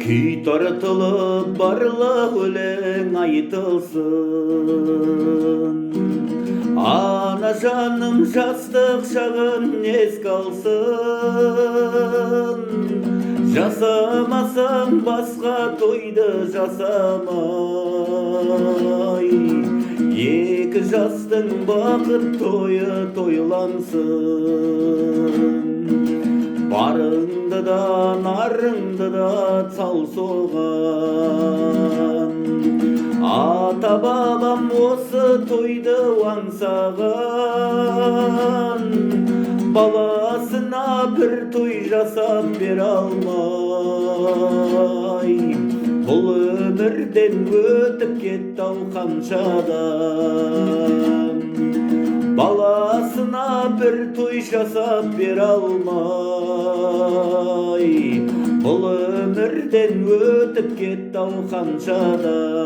Kүй tartılıp barlıq өлең айтылсын. Ana жаным жастық шағын еске алсын. Жасамасам басқа тойды жасамай, екі жастың бақыт тойы тойлансын. Барыңды да нарыңды да сал соған, ата бабам осы тойды аңсаған. Баласына бір той жасап бере алмай, бұл өмірден өтіп кетті-ау қаншадан. Баласына бір той жасап бере алмай, бұл өмірден өтіп кетті-ау қаншадан.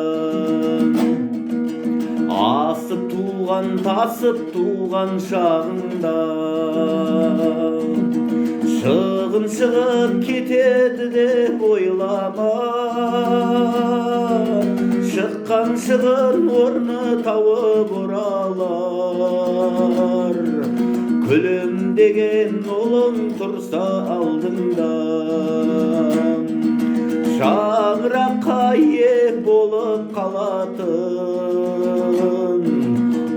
Асып туған, тасып туған шағында шығын шығып кетеді деп ойлама. Шыққан шығын орны тауып оралар. Күлімдеген ұлың тұрса алдыңда, шаңыраққа ие болып қалатын.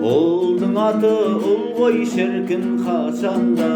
Ұлдың аты ұл ғой шіркін қашанда.